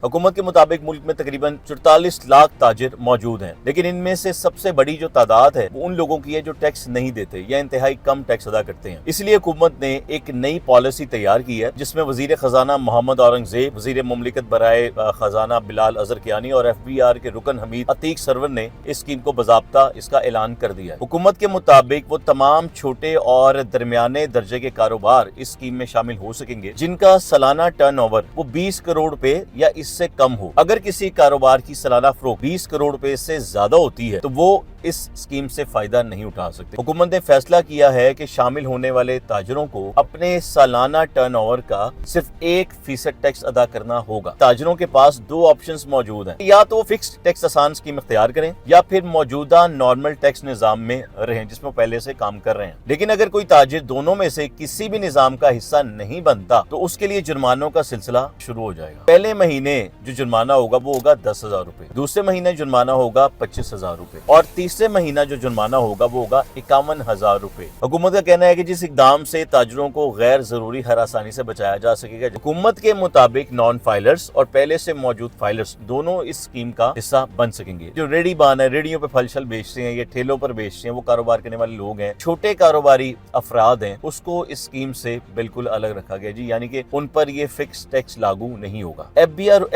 हुकूमत के मुताबिक मुल्क में तकरीबन 44 लाख ताजिर मौजूद हैं, लेकिन इनमें से सबसे बड़ी जो तादाद है वो उन लोगों की है जो टैक्स नहीं देते या इंतहाई कम टैक्स अदा करते हैं। इसलिए हुकूमत ने एक नई पॉलिसी तैयार की है जिसमें वजीर खजाना मोहम्मद औरंगजेब, वजीर मुमलिकत बराए खजाना बिलाल अजरकियानी और FBR के रुकन हमीद अतीक सरवर ने इस स्कीम को बाज़ाब्ता इसका ऐलान कर दिया है। हुकूमत के मुताबिक वो तमाम छोटे और दरमियाने दर्जे के कारोबार इस स्कीम में शामिल हो सकेंगे जिनका सालाना टर्नओवर वो 20 करोड़ रुपए या इससे कम हो। अगर किसी कारोबार की सालाना फरोख्त 20 करोड़ रुपए से ज्यादा होती है तो वो इस स्कीम से फायदा नहीं उठा सकते। हुकूमत ने फैसला किया है कि शामिल होने वाले ताजिरों को अपने सालाना टर्नओवर का सिर्फ 1% टैक्स अदा करना होगा। ताजिरों के पास दो ऑप्शंस मौजूद हैं, या तो फिक्स्ड टैक्स आसान स्कीम इख्तियार करें या फिर मौजूदा नॉर्मल टैक्स निजाम में रहें जिसमें पहले से काम कर रहे हैं। लेकिन अगर कोई ताजिर दोनों में से किसी भी निजाम का हिस्सा नहीं बनता तो उसके लिए जुर्मानों का सिलसिला शुरू हो जाएगा। पहले महीने जो जुर्माना होगा वो होगा 10,000 रुपए, दूसरे महीने जुर्माना होगा 25,000 रुपए और तीसरे महीना जो जुर्माना होगा वो होगा 51,000 रुपए। हुकूमत का कहना है कि जिस इकदाम से ताजिरों को गैर जरूरी हरासानी से बचाया जा सकेगा। हुकूमत के मुताबिक नॉन फाइलर्स और पहले से मौजूद फाइलर्स दोनों इस स्कीम का हिस्सा बन सकेंगे। जो रेडी बान है, रेडियो पे फल शल बेचते हैं या ठेलों पर बेचते हैं, वो कारोबार करने वाले लोग हैं, छोटे कारोबारी अफराद हैं, उसको इस स्कीम से बिल्कुल अलग रखा गया जी, यानी कि उन पर ये फिक्स टैक्स लागू नहीं होगा।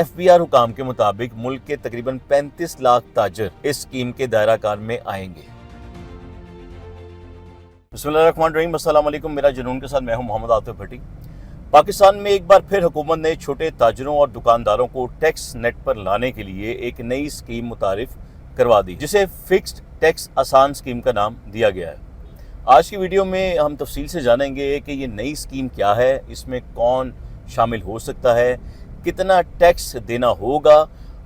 FBR हुकाम के मुताबिक मुल्क के तकरीबन 35 लाख ताजिर इस स्कीम के दायरा कार में आएंगे। बिस्मिल्लाहिर्रहमानिर्रहीम, अस्सलाम वालेकुम। मेरा जुनून के साथ मैं हूं मोहम्मद आतिफ भट्टी। पाकिस्तान में एक बार फिर हुकूमत ने छोटे ताजिरों और दुकानदारों को टैक्स नेट पर लाने के लिए एक नई स्कीम मुतारिफ करवा दी जिसे फिक्स्ड टैक्स आसान स्कीम का नाम दिया गया है। आज की वीडियो में हम तफसील से जानेंगे कि ये नई स्कीम क्या है, इसमें कौन शामिल हो सकता है, कितना टैक्स देना होगा,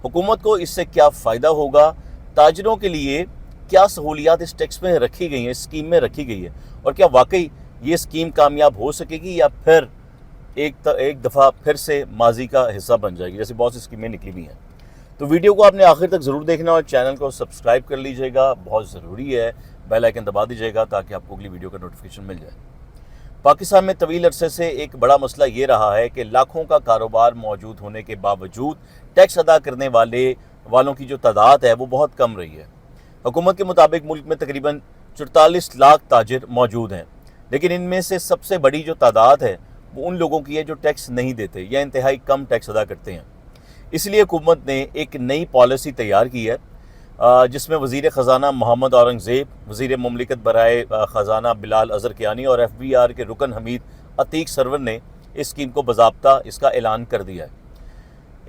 हुकूमत को इससे क्या फ़ायदा होगा, ताजिरों के लिए क्या सहूलियात इस टैक्स में रखी गई हैं, इस स्कीम में रखी गई है, और क्या वाकई ये स्कीम कामयाब हो सकेगी या फिर एक दफ़ा फिर से माजी का हिस्सा बन जाएगी जैसे बहुत सी स्कीमें निकली हुई हैं। तो वीडियो को आपने आखिर तक ज़रूर देखना और चैनल को सब्सक्राइब कर लीजिएगा, बहुत ज़रूरी है। बेल आइकन दबा दीजिएगा ताकि आपको अगली वीडियो का नोटिफिकेशन मिल जाए। पाकिस्तान में तवील अरसे से एक बड़ा मसला ये रहा है कि लाखों का कारोबार मौजूद होने के बावजूद टैक्स अदा करने वालों की जो तादाद है वो बहुत कम रही है। हुकूमत के मुताबिक मुल्क में तकरीबन 44 लाख ताजिर मौजूद हैं, लेकिन इनमें से सबसे बड़ी जो तादाद है वो उन लोगों की है जो टैक्स नहीं देते या इंतहाई कम टैक्स अदा करते हैं। इसलिए हुकूमत ने एक नई पॉलिसी तैयार की है जिसमें वजीर खजाना मोहम्मद औरंगजेब, वजीर मुमलिकत बराए खजाना बिलाल अजरकियानी और FBR के रुकन हमीद अतीक सरवर ने इस स्कीम को बाज़ाब्ता इसका ऐलान कर दिया है।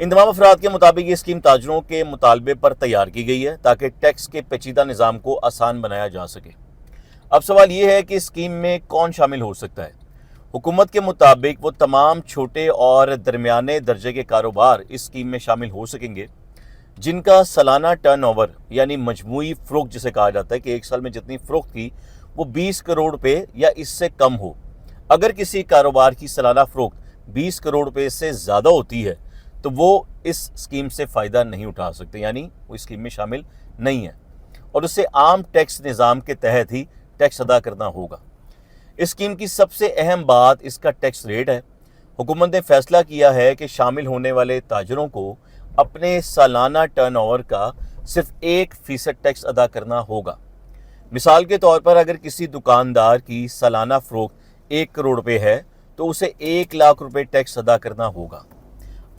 इन तमाम अफराद के मुताबिक ये स्कीम ताजिरों के मुतालबे पर तैयार की गई है ताकि टैक्स के पेचीदा निज़ाम को आसान बनाया जा सके। अब सवाल ये है कि इस स्कीम में कौन शामिल हो सकता है। हुकूमत के मुताबिक वो तमाम छोटे और दरमियाने दर्जे के कारोबार इस स्कीम में शामिल हो सकेंगे जिनका सालाना टर्नओवर यानी मजमूई फ़रोख्त जिसे कहा जाता है कि एक साल में जितनी फ़रोख्त की वो 20 करोड़ रुपए या इससे कम हो। अगर किसी कारोबार की सालाना फ़रोख्त 20 करोड़ रुपए से ज़्यादा होती है तो वो इस स्कीम से फ़ायदा नहीं उठा सकते, यानी वो इस स्कीम में शामिल नहीं है और उसे आम टैक्स निज़ाम के तहत ही टैक्स अदा करना होगा। इस स्कीम की सबसे अहम बात इसका टैक्स रेट है। हुकूमत ने फैसला किया है कि शामिल होने वाले ताजिरों को अपने सालाना टर्नओवर का सिर्फ 1% टैक्स अदा करना होगा। मिसाल के तौर पर अगर किसी दुकानदार की सालाना फ़रोख्त 1 करोड़ रुपए है तो उसे 1 लाख रुपए टैक्स अदा करना होगा।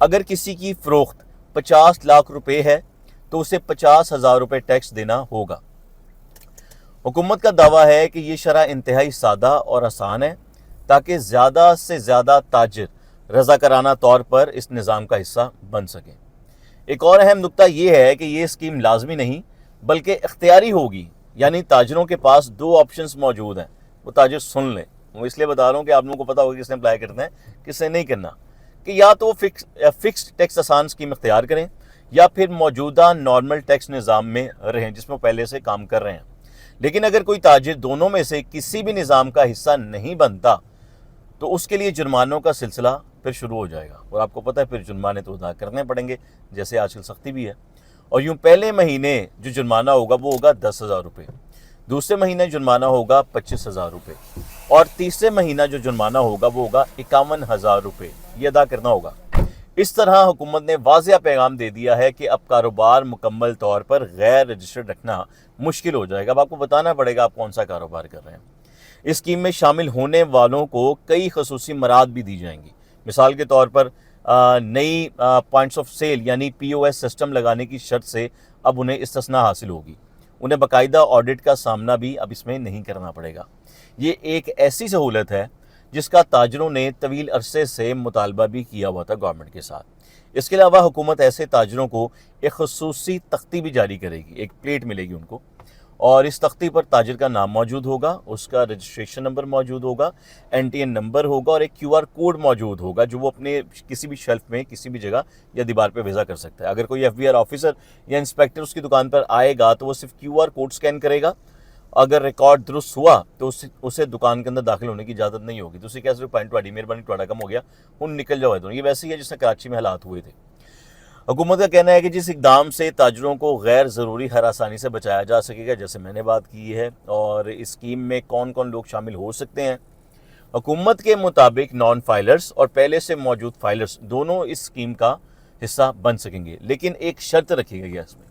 अगर किसी की फ़रोख्त 50 लाख रुपए है तो उसे 50,000 रुपए टैक्स देना होगा। हुकूमत का दावा है कि ये शरह इंतहाई सादा और आसान है ताकि ज़्यादा से ज़्यादा ताजिर रज़ाकाराना तौर पर इस निज़ाम का हिस्सा बन सकें। एक और अहम नुक्ता ये है कि ये स्कीम लाजमी नहीं बल्कि इख्तियारी होगी, यानी ताजिरों के पास दो ऑप्शंस मौजूद हैं, वो ताजिर सुन लें। वो इसलिए बता रहा हूँ कि आप लोगों को पता होगा किसने अप्लाई करना है किसने नहीं करना, कि या तो फिक्स्ड टैक्स आसान स्कीम इख्तियार करें या फिर मौजूदा नॉर्मल टैक्स निज़ाम में रहें जिसमें पहले से काम कर रहे हैं। लेकिन अगर कोई ताजिर दोनों में से किसी भी निज़ाम का हिस्सा नहीं बनता तो उसके लिए जुर्मानों का सिलसिला फिर शुरू हो जाएगा और आपको पता है फिर जुर्माने तो अदा करने पड़ेंगे, जैसे आजकल सख्ती भी है। और यूँ पहले महीने जो जुर्माना होगा वो होगा 10,000 रुपये, दूसरे महीने जुर्माना होगा 25,000 रुपये और तीसरे महीना जो जुर्माना होगा वो होगा 51,000 रुपये, ये अदा करना होगा। इस तरह हुकूमत ने वाज़िया पैगाम दे दिया है कि अब कारोबार मुकम्मल तौर पर गैर रजिस्टर्ड रखना मुश्किल हो जाएगा। अब आपको बताना पड़ेगा आप कौन सा कारोबार कर रहे हैं। इस स्कीम में शामिल होने वालों को कई खसूसी मराद भी दी जाएंगी। मिसाल के तौर पर नई पॉइंट्स ऑफ सेल यानी POS सिस्टम लगाने की शर्त से अब उन्हें इस्तिस्ना हासिल होगी। उन्हें बाकायदा ऑडिट का सामना भी अब इसमें नहीं करना पड़ेगा। ये एक ऐसी सहूलत है जिसका ताजरों ने तवील अरसे से मुतालबा भी किया हुआ था गवर्नमेंट के साथ। इसके अलावा हुकूमत ऐसे ताजरों को एक खसूसी तख्ती भी जारी करेगी, एक प्लेट मिलेगी उनको, और इस तख्ती पर ताजिर का नाम मौजूद होगा, उसका रजिस्ट्रेशन नंबर मौजूद होगा, NTN नंबर होगा और एक QR कोड मौजूद होगा जो वो अपने किसी भी शेल्फ में किसी भी जगह या दीवार पे भेजा कर सकता है। अगर कोई FBR ऑफिसर या इंस्पेक्टर उसकी दुकान पर आएगा तो वो सिर्फ QR कोड स्कैन करेगा। अगर रिकॉर्ड दुरुस्त हुआ तो उसे दुकान के अंदर दाखिल होने की इजाज़त नहीं होगी। तो उसे कह सकते पॉइंट वाड़ी मेहरबानी थोड़ा कम हो गया, हम निकल जाओ। तो ये वैसे ही है जिससे कराची में हालात हुए थे। हुकूमत का कहना है कि जिस इकदाम से ताजरों को गैर ज़रूरी हरासानी से बचाया जा सकेगा, जैसे मैंने बात की है, और इस स्कीम में कौन कौन लोग शामिल हो सकते हैं। हुकूमत के मुताबिक नॉन फाइलर्स और पहले से मौजूद फाइलर्स दोनों इस स्कीम का हिस्सा बन सकेंगे, लेकिन एक शर्त रखी गई है इसमें।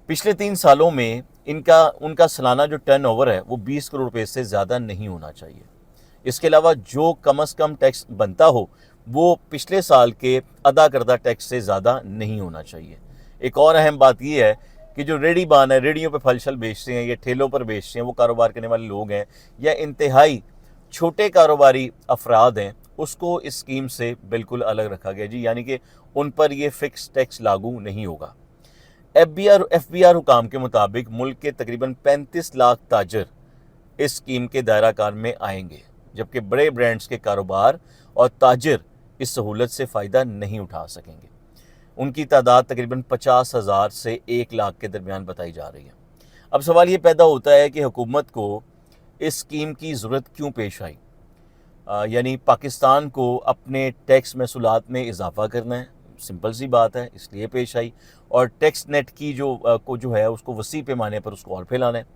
पिछले 3 सालों में उनका सालाना जो टर्नओवर है वो 20 करोड़ रुपए से ज़्यादा नहीं होना चाहिए। इसके अलावा जो कम से कम टैक्स बनता हो वो पिछले साल के अदा करदा टैक्स से ज़्यादा नहीं होना चाहिए। एक और अहम बात यह है कि जो रेहड़ीबान है, रेहड़ियों पे फल शल बेचते हैं या ठेलों पर बेचते हैं, वो कारोबार करने वाले लोग हैं या इंतहाई छोटे कारोबारी अफराद हैं, उसको इस स्कीम से बिल्कुल अलग रखा गया जी, यानी कि उन पर यह फ़िक्स टैक्स लागू नहीं होगा। FBR हुकाम के मुताबिक मुल्क के तकरीबन 35 लाख ताजर इस स्कीम के दायरा कार में आएंगे, जबकि बड़े ब्रांड्स के कारोबार और ताजर इस सहूलत से फ़ायदा नहीं उठा सकेंगे। उनकी तादाद तकरीबन 50,000 से 1 लाख के दरमियान बताई जा रही है। अब सवाल ये पैदा होता है कि हुकूमत को इस स्कीम की ज़रूरत क्यों पेश आई। यानी पाकिस्तान को अपने टैक्स महसूलात में इजाफा करना है, सिंपल सी बात है, इसलिए पेश आई, और टैक्स नेट की जो है उसको वसी पैमाने पर उसको और फैलाना है।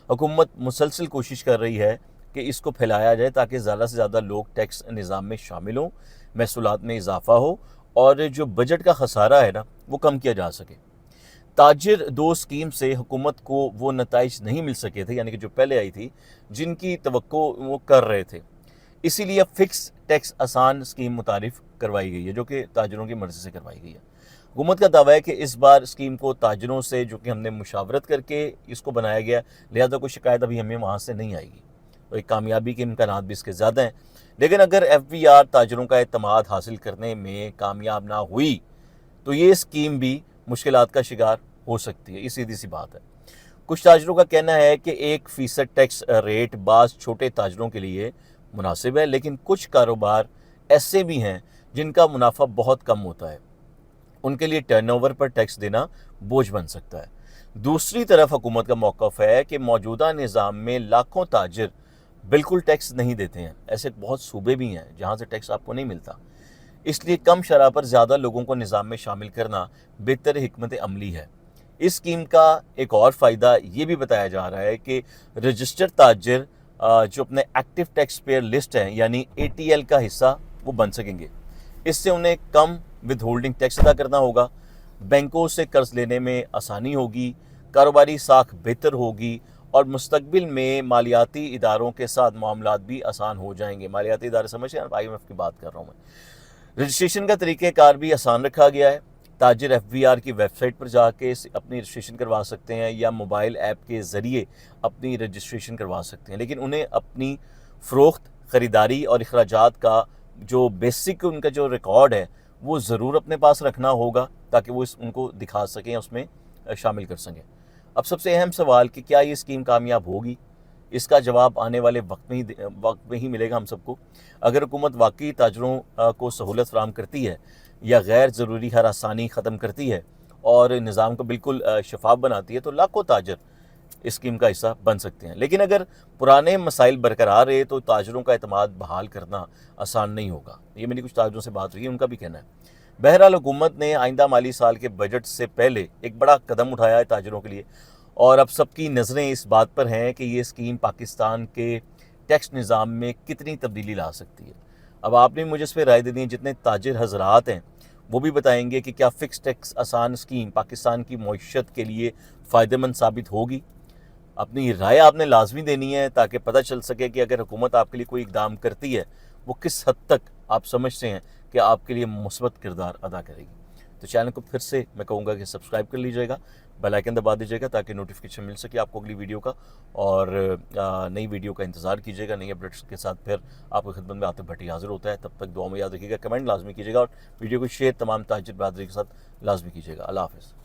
हुकूमत मुसलसल कोशिश कर रही है कि इसको फैलाया जाए ताकि ज़्यादा से ज़्यादा लोग टैक्स निज़ाम में शामिल हों, महसूलात में इजाफा हो और जो बजट का खसारा है ना वो कम किया जा सके। ताजिर 2 स्कीम से हुकूमत को वो नताइज नहीं मिल सके थे, यानी कि जो पहले आई थी, जिनकी तवक्को वो कर रहे थे। इसीलिए फ़िक्स टैक्स आसान स्कीम मुतारिफ करवाई गई है, जो कि ताजरों की मर्ज़ी से करवाई गई है। हुकूमत का दावा है कि इस बार स्कीम को ताजरों से, जो कि हमने मुशावरत करके इसको बनाया गया, लिहाजा कोई शिकायत अभी हमें वहाँ से नहीं आएगी, तो एक कामयाबी के इम्कानात भी इसके ज़्यादा हैं। लेकिन अगर FBR ताजरों का एतमाद हासिल करने में कामयाब ना हुई तो ये स्कीम भी मुश्किलात का शिकार हो सकती है। ये सीधी सी बात है। कुछ ताजरों का कहना है कि 1% टैक्स रेट बाज़ छोटे ताजरों के लिए मुनासिब है, लेकिन कुछ कारोबार ऐसे भी हैं जिनका मुनाफा बहुत कम होता है, उनके लिए टर्नओवर पर टैक्स देना बोझ बन सकता है। दूसरी तरफ हुकूमत का मौक़िफ़ है कि मौजूदा निज़ाम में लाखों ताजिर बिल्कुल टैक्स नहीं देते हैं। ऐसे बहुत सूबे भी हैं जहाँ से टैक्स आपको नहीं मिलता, इसलिए कम शरह पर ज़्यादा लोगों को निज़ाम में शामिल करना बेहतर हिकमत अमली है। इस स्कीम का एक और फ़ायदा ये भी बताया जा रहा है कि रजिस्टर्ड ताजिर जो अपने एक्टिव टैक्स पेयर लिस्ट हैं यानी ATL का हिस्सा वो बन सकेंगे। इससे उन्हें कम विद होल्डिंग टैक्स अदा करना होगा, बैंकों से कर्ज लेने में आसानी होगी, कारोबारी साख बेहतर होगी और मुस्तकबिल में मालियाती इदारों के साथ मामलात भी आसान हो जाएंगे। मालियाती इदारे समझे, IMF की बात कर रहा हूँ मैं। रजिस्ट्रेशन का तरीक़ेकार भी आसान रखा गया है। ताजिर FBR की वेबसाइट पर जाके अपनी रजिस्ट्रेशन करवा सकते हैं या मोबाइल ऐप के ज़रिए अपनी रजिस्ट्रेशन करवा सकते हैं, लेकिन उन्हें अपनी फ़रोख्त, ख़रीदारी और अखराजात का जो बेसिक उनका जो रिकॉर्ड है वो ज़रूर अपने पास रखना होगा ताकि वो उनको दिखा सकें, उसमें शामिल कर सकें। अब सबसे अहम सवाल कि क्या ये स्कीम कामयाब होगी, इसका जवाब आने वाले वक्त में ही मिलेगा हम सबको। अगर हुकूमत वाकई ताजरों को सहूलत फराहम करती है या गैर ज़रूरी हरासानी ख़त्म करती है और निज़ाम को बिल्कुल शफाफ बनाती है तो लाखों ताजर इस स्कीम का हिस्सा बन सकते हैं। लेकिन अगर पुराने मसाइल बरकरार रहे तो ताजरों का एतमाद बहाल करना आसान नहीं होगा। ये मेरी कुछ ताजरों से बात हुई है, उनका भी कहना है। बहरहाल हुकूमत ने आइंदा माली साल के बजट से पहले एक बड़ा कदम उठाया है ताजरों के लिए, और अब सबकी नज़रें इस बात पर हैं कि ये स्कीम पाकिस्तान के टैक्स निज़ाम में कितनी तब्दीली ला सकती है। अब आपने मुझे इस पर राय दे दी है। जितने ताजिर हजरात हैं वो भी बताएंगे कि क्या फ़िक्स टैक्स आसान स्कीम पाकिस्तान की मईशत के लिए फ़ायदेमंद साबित होगी। अपनी राय आपने लाजमी देनी है ताकि पता चल सके कि अगर हुकूमत आपके लिए कोई इकदाम करती है वो किस हद तक आप समझते हैं कि आपके लिए मुस्बत किरदार अदा करेगी। तो चैनल को फिर से मैं कहूँगा कि सब्सक्राइब कर लीजिएगा, बेल आइकन दबा दीजिएगा ताकि नोटिफिकेशन मिल सके आपको अगली वीडियो का, और नई वीडियो का इंतज़ार कीजिएगा। नई अपडेट्स के साथ फिर आपकी खिदमत में आतिफ भट्टी हाजिर होता है। तब तक दुआ में याद रखिएगा, कमेंट लाजमी कीजिएगा और वीडियो को शेयर तमाम ताजिर बरदरी के साथ लाजमी कीजिएगा। अल्लाह हाफ़िज़।